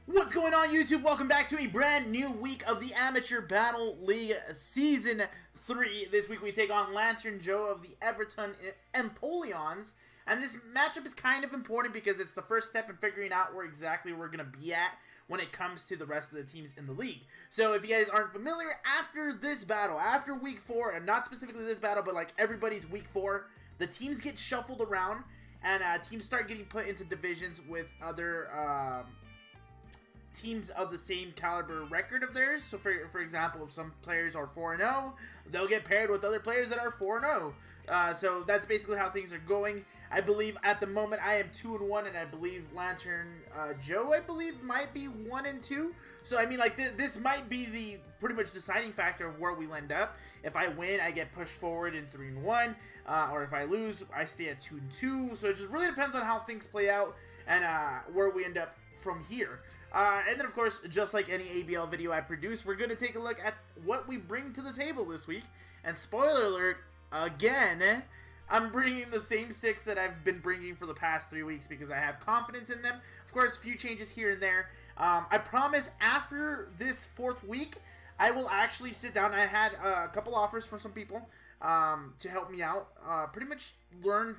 What's going on, YouTube? Welcome back to a brand new week of the Amateur Battle League Season 3. This week we take on Lantern Joe of the Everton Empoleons. And this matchup is kind of important because it's the first step in figuring out where exactly we're going to be at when it comes to the rest of the teams in the league. So if you guys aren't familiar, after this battle, after week 4, and not specifically this battle, but like everybody's week 4, the teams get shuffled around and teams start getting put into divisions with other teams of the same caliber record of theirs. So for example, if some players are 4-0, they'll get paired with other players that are 4-0. So that's basically how things are going. I believe at the moment I am 2-1, and I believe Lantern Joe, I believe, might be 1-2. So I mean, like, this might be the pretty much deciding factor of where we end up. If I win, I get pushed forward in 3-1, or if I lose, I stay at 2-2. So it just really depends on how things play out and where we end up from here. And then, of course, just like any ABL video I produce, we're going to take a look at what we bring to the table this week. And spoiler alert, again, I'm bringing the same 6 that I've been bringing for the past 3 weeks because I have confidence in them. Of course, a few changes here and there. I promise after this 4th week, I will actually sit down. I had a couple offers from some people to help me out. Pretty much learn,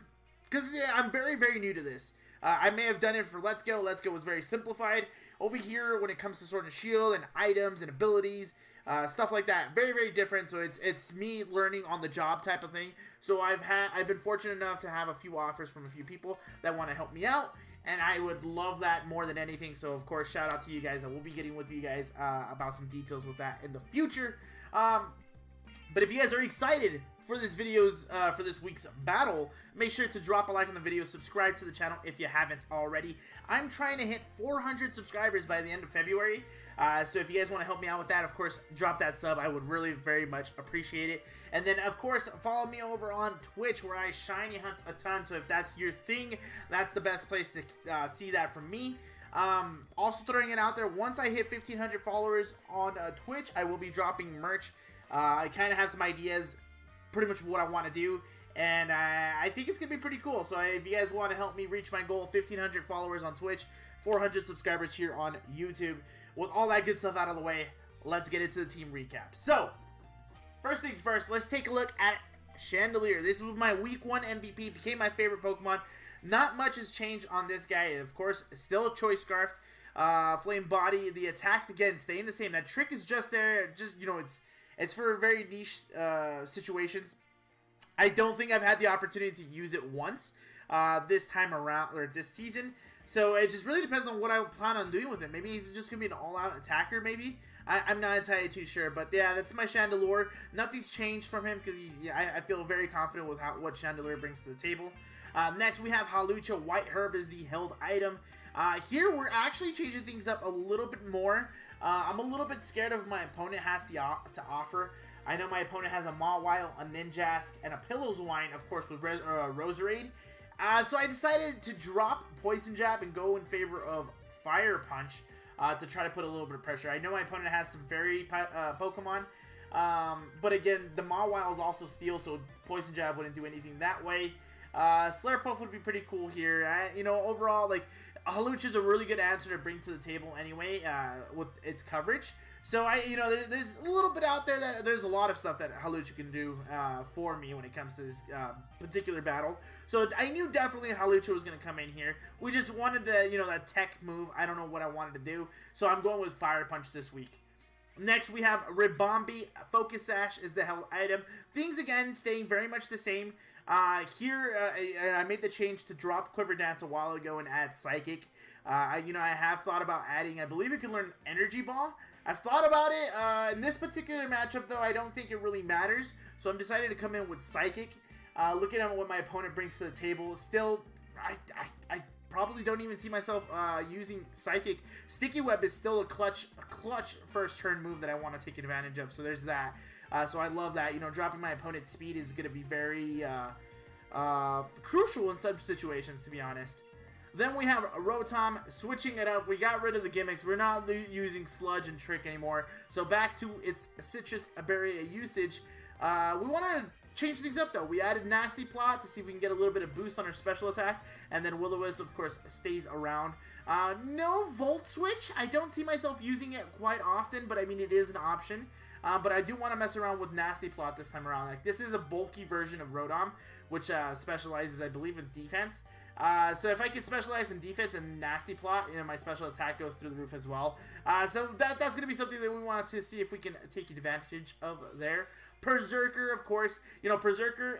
because I'm very, very new to this. I may have done it for Let's Go. Let's Go was very simplified. Over here, when it comes to Sword and Shield and items and abilities, stuff like that, very, very different. So it's me learning on the job type of thing. So I've been fortunate enough to have a few offers from a few people that want to help me out, and I would love that more than anything. So of course, shout out to you guys. I will be getting with you guys about some details with that in the future. But if you guys are excited for this for this week's battle, make sure to drop a like on the video, subscribe to the channel if you haven't already. I'm trying to hit 400 subscribers by the end of February, so if you guys want to help me out with that, of course, drop that sub. I would really very much appreciate it. And then, of course, follow me over on Twitch, where I shiny hunt a ton, so if that's your thing, that's the best place to see that from me. Also throwing it out there, once I hit 1,500 followers on Twitch, I will be dropping merch. I kind of have some ideas, pretty much what I want to do, and I think it's going to be pretty cool. So if you guys want to help me reach my goal, 1,500 followers on Twitch, 400 subscribers here on YouTube. With all that good stuff out of the way, let's get into the team recap. So, first things first, let's take a look at Chandelier. This was my Week 1 MVP, became my favorite Pokemon. Not much has changed on this guy. Of course, still Choice Scarfed, Flame Body. The attacks, again, staying the same. That trick is just there, just, you know, it's for very niche situations. I don't think I've had the opportunity to use it once this time around, or this season. So it just really depends on what I plan on doing with it. Maybe he's just going to be an all-out attacker, maybe. I'm not entirely too sure. But yeah, that's my Chandelier. Nothing's changed from him because I feel very confident with what Chandelier brings to the table. Next, we have Hawlucha. White Herb is the held item. Here, we're actually changing things up a little bit more. I'm a little bit scared of my opponent has to offer. I know my opponent has a Mawile, a Ninjask, and a Pillow's Wine, of course, with Roserade. So I decided to drop Poison Jab and go in favor of Fire Punch to try to put a little bit of pressure. I know my opponent has some Fairy Pokemon, but again, the Mawile is also Steel, so Poison Jab wouldn't do anything that way. Slurpuff would be pretty cool here. You know, overall, like, Hawlucha is a really good answer to bring to the table anyway, with its coverage. So you know, there's a little bit out there that there's a lot of stuff that Hawlucha can do for me when it comes to this particular battle. So I knew definitely Hawlucha was going to come in here. We just wanted the, you know, that tech move. I don't know what I wanted to do, so I'm going with Fire Punch this week. Next, we have Ribombee. Focus Sash is the held item. Things, again, staying very much the same. Here, I made the change to drop Quiver Dance a while ago and add Psychic. You know, I have thought about adding, I believe it can learn Energy Ball. I've thought about it. In this particular matchup, though, I don't think it really matters. So I'm decided to come in with Psychic. Looking at what my opponent brings to the table, still, I probably don't even see myself using Psychic. Sticky Web is still a clutch first turn move that I want to take advantage of. So there's that. So I love that. You know, dropping my opponent's speed is going to be very crucial in some situations, to be honest. Then we have Rotom, switching it up. We got rid of the gimmicks. We're not using Sludge and Trick anymore. So back to its Citrus Berry usage. We want to changed things up though. We added Nasty Plot to see if we can get a little bit of boost on our special attack, and then Will-O-Wisp, of course, stays around. No Volt Switch. I don't see myself using it quite often, but I mean, it is an option. But I do want to mess around with Nasty Plot this time around. Like, this is a bulky version of Rotom, which specializes, I believe, in defense. So if I can specialize in defense and Nasty Plot, you know, my special attack goes through the roof as well. So that's going to be something that we wanted to see if we can take advantage of there. Berserker, of course. You know, Berserker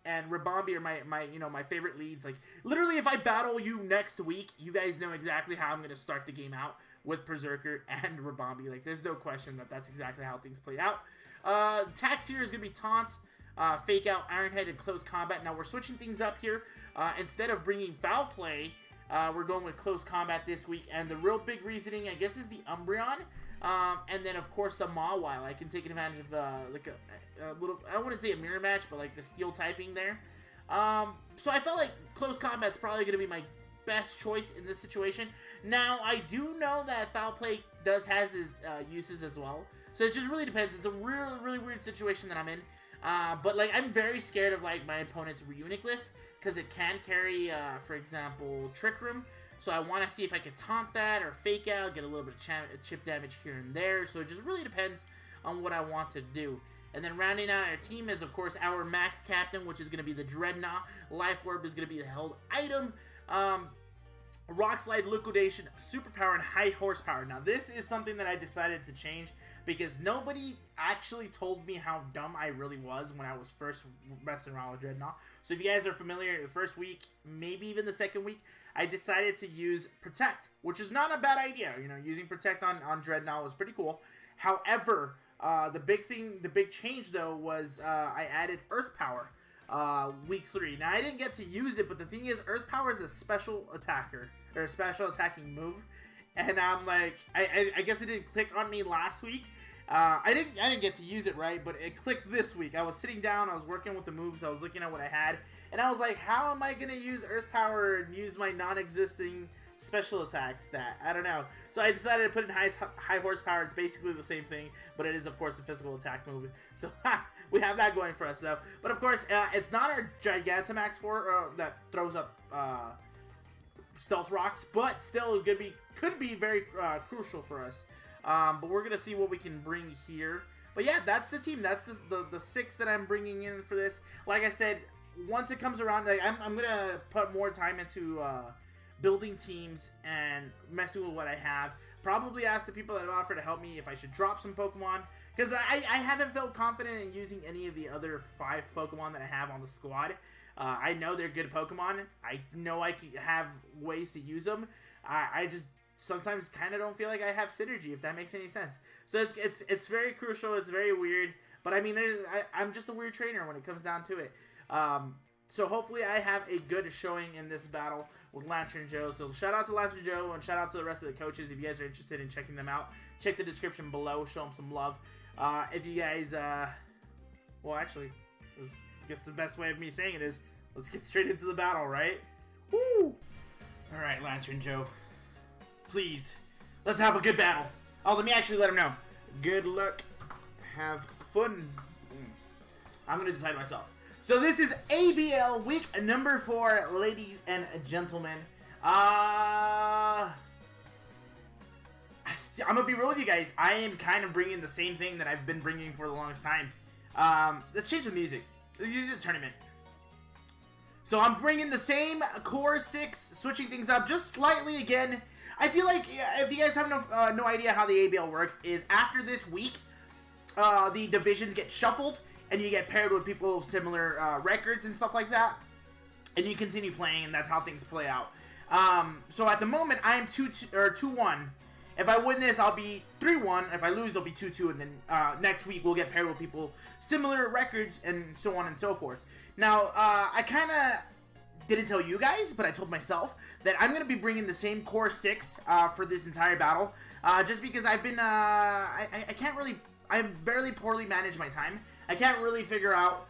and Ribombee are my favorite leads. Like, literally, if I battle you next week, you guys know exactly how I'm going to start the game out with Berserker and Ribombee. Like, there's no question that that's exactly how things play out. Attacks here is going to be Taunt, Fake Out, Iron Head, and Close Combat. Now, we're switching things up here. Instead of bringing Foul Play, we're going with Close Combat this week. And the real big reasoning, I guess, is the Umbreon. And then, of course, the Mawile. I can take advantage of, like, a little, I wouldn't say a mirror match, but, like, the Steel typing there. So I felt like Close Combat's probably going to be my best choice in this situation. Now, I do know that Foul Play has his uses as well. So it just really depends. It's a really weird situation that I'm in. But, like, I'm very scared of, like, my opponent's Reuniclus, because it can carry, for example, Trick Room. So I want to see if I can taunt that or Fake Out, get a little bit of chip damage here and there. So it just really depends on what I want to do. And then rounding out our team is, of course, our Max Captain, which is going to be the Dreadnought. Life Orb is going to be the held item. Rock Slide, Liquidation, Superpower, and High Horsepower. Now, this is something that I decided to change because nobody actually told me how dumb I really was when I was first messing around with Dreadnought. So if you guys are familiar, the first week, maybe even the second week, I decided to use Protect, which is not a bad idea. You know, using Protect on Dreadnought was pretty cool. However, the big change, though, was I added Earth Power. Week 3. Now, I didn't get to use it, but the thing is, Earth Power is a special attacker, or a special attacking move, and I'm like, I guess it didn't click on me last week. I didn't get to use it, right, but it clicked this week. I was sitting down, I was working with the moves, I was looking at what I had, and I was like, how am I going to use Earth Power and use my non-existing special attack stat? I don't know. So I decided to put in high horsepower. It's basically the same thing, but it is, of course, a physical attack move. So, we have that going for us, though. But, of course, it's not our Gigantamax that throws up Stealth Rocks, but still could be very crucial for us. But we're going to see what we can bring here. But, yeah, that's the team. That's the 6 that I'm bringing in for this. Like I said, once it comes around, like, I'm going to put more time into building teams and messing with what I have. Probably ask the people that have offered to help me if I should drop some Pokemon, because I haven't felt confident in using any of the other 5 Pokemon that I have on the squad. I know they're good Pokemon. I know I could have ways to use them. I just sometimes kind of don't feel like I have synergy, if that makes any sense. So it's very crucial. It's very weird. But I mean, I'm just a weird trainer when it comes down to it. So hopefully I have a good showing in this battle with Lantern Joe. So shout out to Lantern Joe and shout out to the rest of the coaches. If you guys are interested in checking them out, check the description below. Show them some love. If you guys, well, actually, I guess the best way of me saying it is, let's get straight into the battle, right? Woo! All right, Lantern Joe, please, let's have a good battle. Oh, let me actually let him know. Good luck. Have fun. I'm gonna decide myself. So this is ABL week number 4, ladies and gentlemen. I'm gonna be real with you guys. I am kind of bringing the same thing that I've been bringing for the longest time. Let's change the music. Let's use a tournament. So I'm bringing the same core 6, switching things up just slightly again. I feel like, if you guys have no idea how the ABL works, is after this week, the divisions get shuffled, and you get paired with people with similar records and stuff like that, and you continue playing, and that's how things play out. So at the moment, I am 2-1. If I win this, I'll be 3-1. If I lose, I'll be 2-2, and then next week we'll get paired with people similar records, and so on and so forth. Now, I kind of didn't tell you guys, but I told myself that I'm going to be bringing the same core 6 for this entire battle, just because I've been, I barely poorly manage my time. I can't really figure out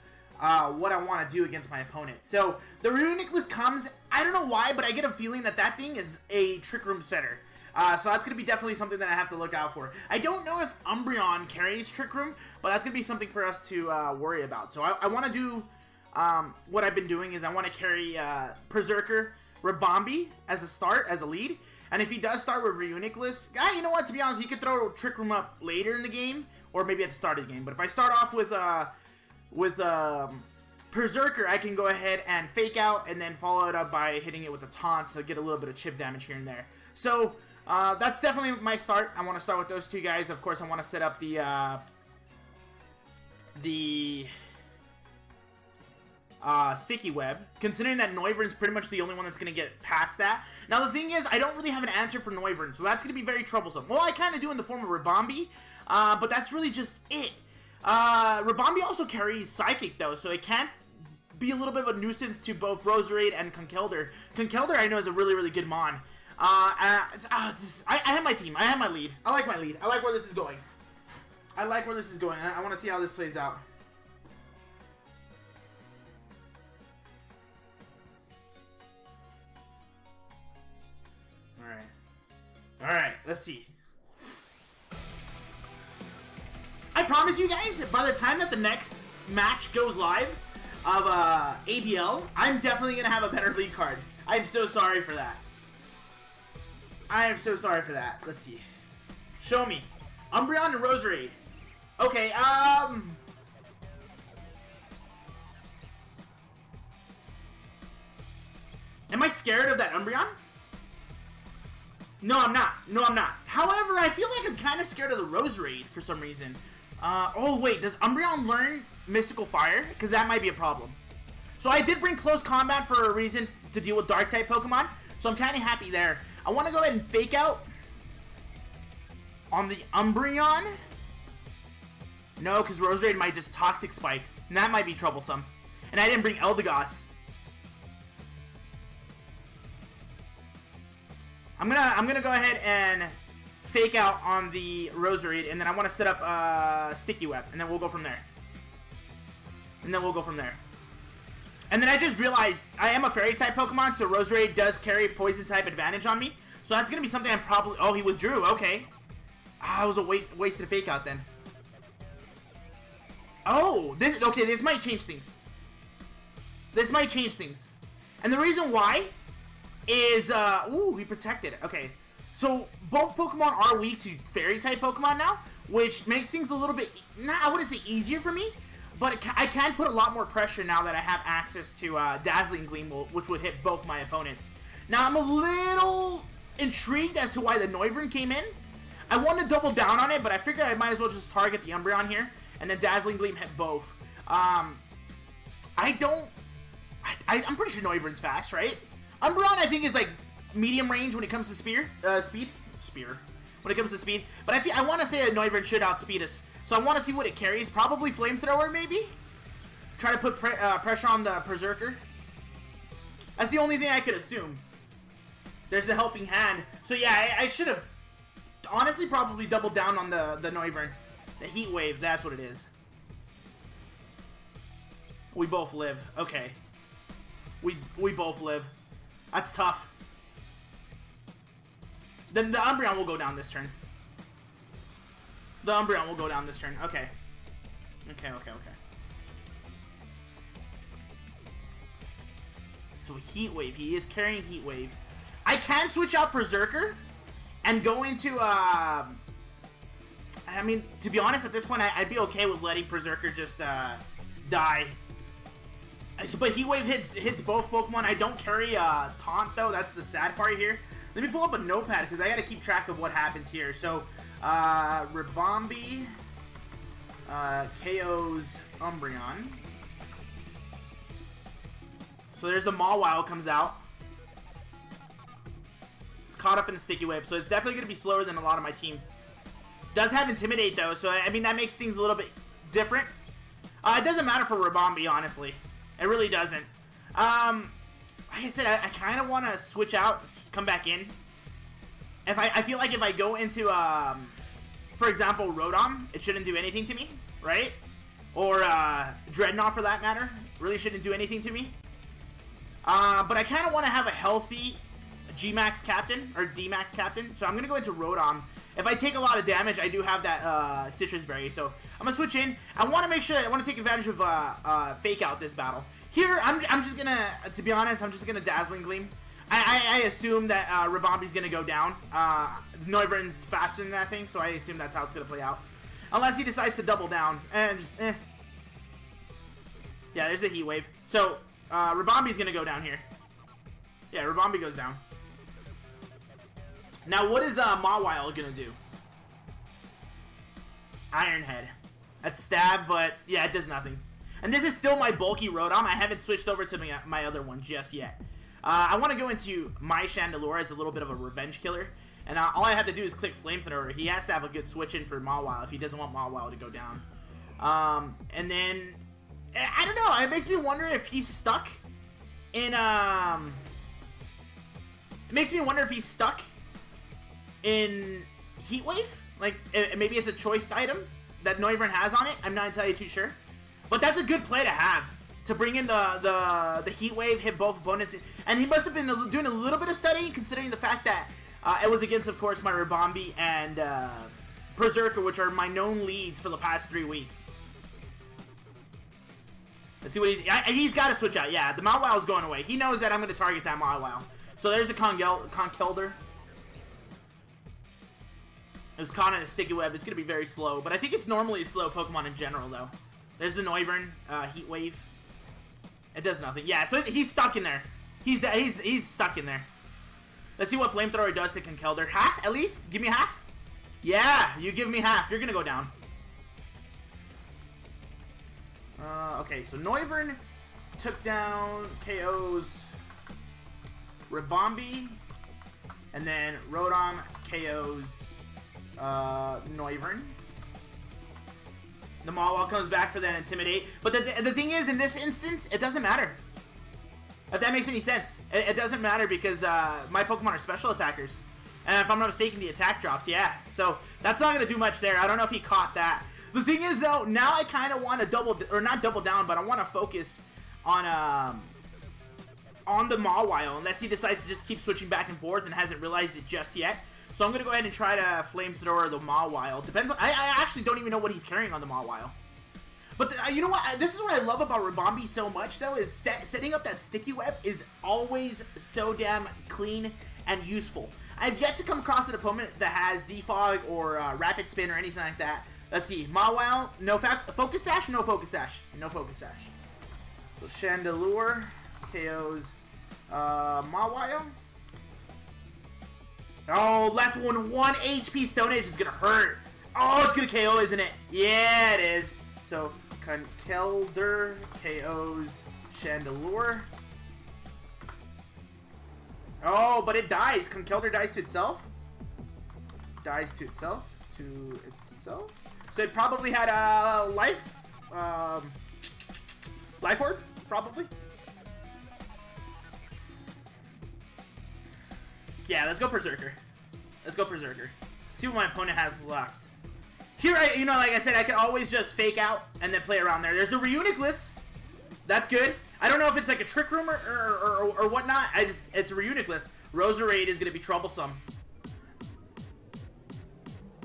what I want to do against my opponent. So, the Reuniclus comes, I don't know why, but I get a feeling that thing is a Trick Room setter. So that's going to be definitely something that I have to look out for. I don't know if Umbreon carries Trick Room, but that's going to be something for us to worry about. So I want to do, what I've been doing is I want to carry Berserker Rabombi as a start, as a lead. And if he does start with Reuniclus, you know what, to be honest, he could throw Trick Room up later in the game, or maybe at the start of the game. But if I start off with Berserker, I can go ahead and fake out and then follow it up by hitting it with a taunt, so get a little bit of chip damage here and there. So that's definitely my start. I want to start with those two guys. Of course, I want to set up the Sticky Web, considering that Noivern's pretty much the only one that's going to get past that. Now, the thing is, I don't really have an answer for Noivern, so that's going to be very troublesome. Well, I kind of do in the form of Rabombi, but that's really just it. Rabombi also carries Psychic, though, so it can't be a little bit of a nuisance to both Roserade and Conkeldurr. Conkeldurr, I know, is a really, really good mon. I have my team. I have my lead. I like my lead. I like where this is going. I want to see how this plays out. Alright, let's see. I promise you guys, by the time that the next match goes live of ABL, I'm definitely going to have a better league card. I'm so sorry for that. I am so sorry for that. Let's see. Show me. Umbreon and Roserade. Okay, am I scared of that Umbreon? No, I'm not. No, I'm not. However, I feel like I'm kind of scared of the Roserade for some reason. Oh, wait. Does Umbreon learn Mystical Fire? Because that might be a problem. So I did bring Close Combat for a reason to deal with Dark-type Pokemon. So I'm kind of happy there. I want to go ahead and Fake Out on the Umbreon. No, because Roserade might just Toxic Spikes. And that might be troublesome. And I didn't bring Eldegoss. I'm gonna go ahead and Fake Out on the Roserade, and then I want to set up Sticky Web, and then we'll go from there. And then I just realized I am a Fairy-type Pokemon, so Roserade does carry Poison-type advantage on me. So that's gonna be something I'm probably... Oh, he withdrew. Okay. It was a wasted Fake Out then. Oh, this... Okay, this might change things. And the reason why is, ooh, he protected. Okay, so both Pokemon are weak to Fairy-type Pokemon now, which makes things a little bit, I wouldn't say easier for me, but I can put a lot more pressure now that I have access to Dazzling Gleam, which would hit both my opponents. Now, I'm a little intrigued as to why the Noivern came in. I want to double down on it, but I figured I might as well just target the Umbreon here, and then Dazzling Gleam hit both. I'm pretty sure Noivern's fast, right? Umbreon, I think, is like medium range when it comes to speed. When it comes to speed. But I want to say that Noivern should outspeed us. So I want to see what it carries. Probably Flamethrower, maybe? Try to put pressure on the Berserker. That's the only thing I could assume. There's the Helping Hand. So yeah, I should have honestly probably doubled down on the Noivern. The Heat Wave, that's what it is. We both live. Okay. We both live. That's tough. Then the Umbreon will go down this turn. Okay. So Heat Wave. He is carrying Heat Wave. I can switch out Berserker and go into, I mean, to be honest, at this point, I'd be okay with letting Berserker just, die. But Heat Wave hits both Pokemon. I don't carry Taunt, though. That's the sad part here. Let me pull up a notepad, because I got to keep track of what happens here. So, Rabombi KO's Umbreon. So there's the Mawile comes out. It's caught up in the Sticky Web, so it's definitely going to be slower than a lot of my team. Does have Intimidate, though, so I mean, that makes things a little bit different. It doesn't matter for Rabombi, honestly. It really doesn't. Like I said, I kind of want to switch out, come back in. I feel like if I go into, for example, Rotom, it shouldn't do anything to me, right? Or Dreadnought, for that matter, really shouldn't do anything to me. But I kind of want to have a healthy G-Max Captain, or D-Max Captain. So I'm going to go into Rotom. If I take a lot of damage, I do have that Citrus Berry. So I'm going to switch in. I want to make sure, I want to take advantage of Fake Out this battle. Here, I'm just going to be honest, I'm just going to Dazzling Gleam. I assume that Rabambi's going to go down. Noivern's faster than that thing, so I assume that's how it's going to play out. Unless he decides to double down. And just, Yeah, there's a Heat Wave. So, Rabambi's going to go down here. Yeah, Rabambi goes down. Now, what is Mawile going to do? Iron Head. That's stab, but yeah, it does nothing. And this is still my bulky Rotom. I haven't switched over to my other one just yet. I want to go into my Chandelure as a little bit of a revenge killer. And all I have to do is click Flamethrower. He has to have a good switch in for Mawile if he doesn't want Mawile to go down. And then, I don't know. It makes me wonder if he's stuck in, It makes me wonder if he's stuck in Heat Wave. Like, maybe it's a choice item that Noivern has on it. I'm not entirely too sure. But that's a good play to have. To bring in the Heat Wave, hit both opponents. And he must have been doing a little bit of studying, considering the fact that it was against, of course, my Rabambi and Berserker, which are my known leads for the past 3 weeks. Let's see what he's got to switch out. Yeah, the Mawile's going away. He knows that I'm going to target that Mawile. So there's the Conkeldurr. It was caught in a sticky web. It's going to be very slow, but I think it's normally a slow Pokemon in general, though. There's the Noivern Heat Wave. It does nothing. Yeah, so he's stuck in there. He's stuck in there. Let's see what Flamethrower does to Conkeldurr. Half, at least? Give me half? Yeah, you give me half. You're going to go down. Okay, so Noivern took down KO's Rabambi. And then Rotom KO's Noivern. The Mawile comes back for that Intimidate. But the thing is, in this instance, it doesn't matter. If that makes any sense. It doesn't matter because my Pokemon are special attackers. And if I'm not mistaken, the attack drops, yeah. So that's not going to do much there. I don't know if he caught that. The thing is, though, now I kind of want to not double down, but I want to focus on the Mawile, unless he decides to just keep switching back and forth and hasn't realized it just yet. So I'm going to go ahead and try to Flamethrower the Mawile. Depends on... I actually don't even know what he's carrying on the Mawile. But you know what? This is what I love about Rabambi so much, though, is setting up that sticky web is always so damn clean and useful. I've yet to come across an opponent that has Defog or Rapid Spin or anything like that. Let's see. Mawile, no Focus Sash? No Focus Sash. No Focus Sash. So Chandelure KOs Mawile. Oh, left one 1 HP Stone Age is going to hurt. Oh, it's going to KO, isn't it? Yeah, it is. So, Conkeldurr KOs Chandelure. Oh, but it dies. Conkeldurr dies to itself. Dies to itself. To itself. So it probably had a life orb, probably. Yeah, let's go Berserker. Let's go Berserker. See what my opponent has left. Here, like I said, I can always just fake out and then play around there. There's the Reuniclus. That's good. I don't know if it's like a Trick Room or whatnot. It's a Reuniclus. Roserade is going to be troublesome.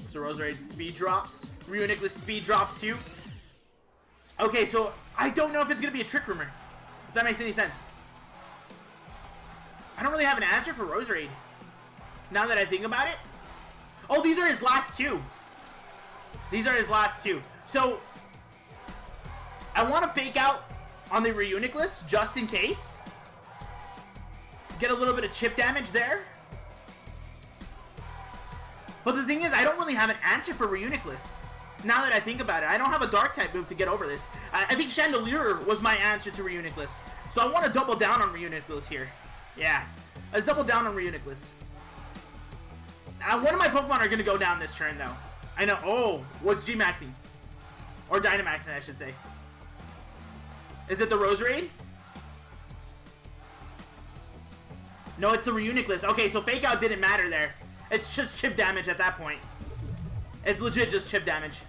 So Roserade speed drops. Reuniclus speed drops too. Okay, so I don't know if it's going to be a Trick Roomer. If that makes any sense. I don't really have an answer for Roserade. Now that I think about it. Oh, these are his last two. These are his last two. So, I want to fake out on the Reuniclus just in case. Get a little bit of chip damage there. But the thing is, I don't really have an answer for Reuniclus. Now that I think about it, I don't have a Dark type move to get over this. I think Chandelure was my answer to Reuniclus. So I want to double down on Reuniclus here. Yeah, let's double down on Reuniclus. One of my Pokemon are going to go down this turn, though. I know. Oh, what's G-Maxing? Or Dynamaxing, I should say. Is it the Roserade? No, it's the Reuniclus. Okay, so Fake Out didn't matter there. It's just chip damage at that point. It's legit just chip damage.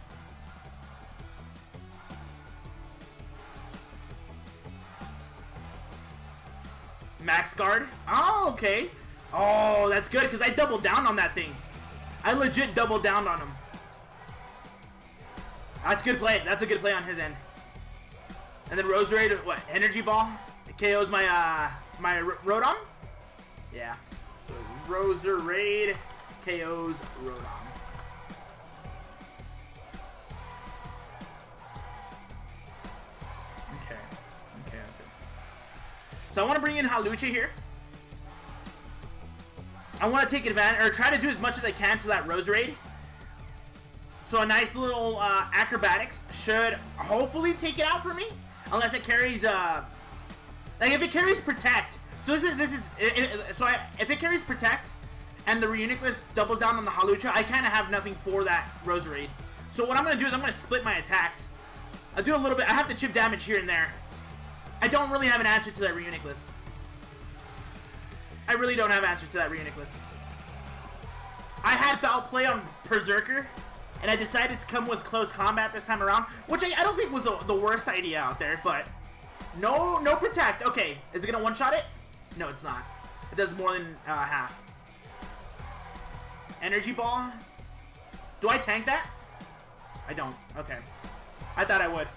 Max Guard. Oh, okay. Oh, that's good, because I doubled down on that thing. I legit doubled down on him. That's a good play. That's a good play on his end. And then Roserade, what? Energy Ball? It KOs my, my Rotom? Yeah. So Roserade KOs Rotom. Okay. So I want to bring in Hawlucha here. I want to take advantage, or try to do as much as I can to that Roserade. So a nice little acrobatics should hopefully take it out for me, unless it carries like if it carries protect. So if it carries protect and the Reuniclus doubles down on the Hawlucha, I kind of have nothing for that Roserade. So what I'm gonna do is I'm gonna split my attacks. I'll do a little bit. I have to chip damage here and there. I don't really have an answer to that Reuniclus. I really don't have answers to that Reuniclus. I had foul play on Berserker, and I decided to come with close combat this time around, which I don't think was the worst idea out there, but no protect. Okay, is it gonna one-shot it? No, it's not. It does more than half. Energy Ball. Do I tank that? I don't. Okay. I thought I would.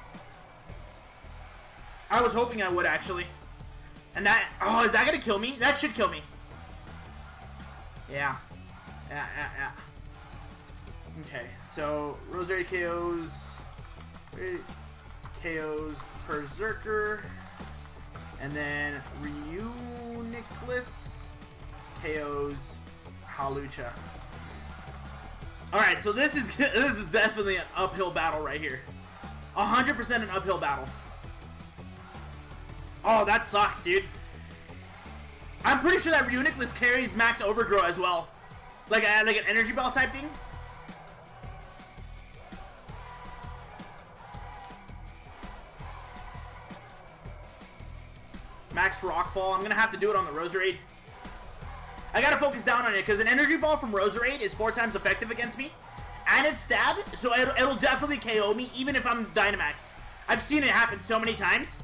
I was hoping I would, actually. And that... Oh, is that gonna kill me? That should kill me. Yeah. Yeah. Okay, so Roserade KOs Berserker, and then Reuniclus KOs Hawlucha. All right, so this is definitely an uphill battle right here. 100% an uphill battle. Oh, that sucks, dude. I'm pretty sure that Reuniclus carries max overgrow as well, like an energy ball type thing. Max Rockfall. I'm gonna have to do it on the Roserade. I gotta focus down on it because an energy ball from Roserade is 4 times effective against me, and it's stab, so it'll definitely KO me even if I'm Dynamaxed. I've seen it happen so many times.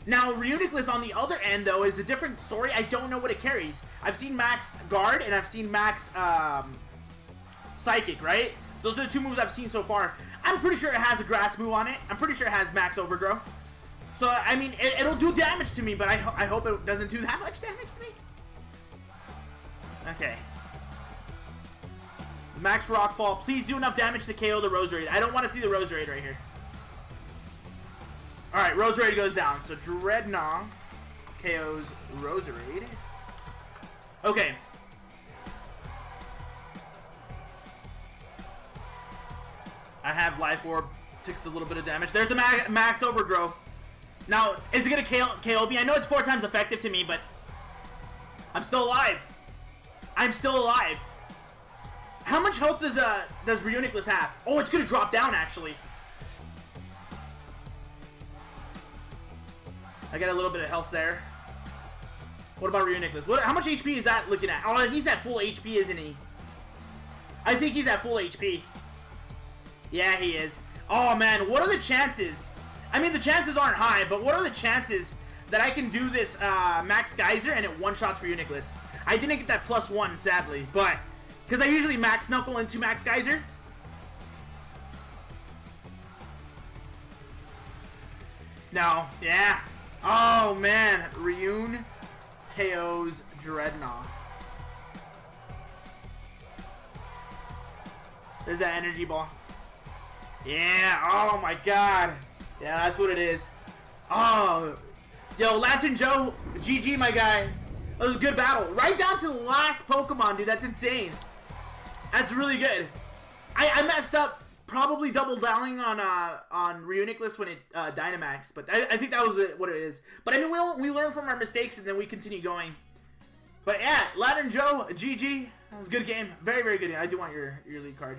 Now, Reuniclus on the other end, though, is a different story. I don't know what it carries. I've seen Max Guard, and I've seen Max Psychic, right? So those are the 2 moves I've seen so far. I'm pretty sure it has a Grass move on it. I'm pretty sure it has Max Overgrow. So, I mean, it'll do damage to me, but I hope it doesn't do that much damage to me. Okay. Max Rockfall. Please do enough damage to KO the Roserade. I don't want to see the Roserade right here. Alright, Roserade goes down. So Dreadnought KOs Roserade. Okay. I have Life Orb. Takes a little bit of damage. There's the max Overgrow. Now, is it going to KO me? I know it's 4 times effective to me, but I'm still alive. I'm still alive. How much health does Reuniclus have? Oh, it's going to drop down, actually. I got a little bit of health there. What about Reuniclus? How much HP is that looking at? Oh, he's at full HP, isn't he? I think he's at full HP. Yeah, he is. Oh, man. What are the chances? I mean, the chances aren't high, but what are the chances that I can do this Max Geyser and it one-shots Reuniclus? I didn't get that +1, sadly, but... Because I usually Max Knuckle into Max Geyser. No. Yeah. Oh, man. Reun KOs Dreadnought. There's that energy ball. Yeah. Oh, my God. Yeah, that's what it is. Oh. Yo, Lantern Joe, GG, my guy. That was a good battle. Right down to the last Pokemon, dude. That's insane. That's really good. I messed up. Probably double downing on Reuniclus when it Dynamaxed, but I think that was what it is. But I mean, we learn from our mistakes and then we continue going. But yeah, Lantern Joe, GG. That was a good game. Very, very good game. I do want your lead card.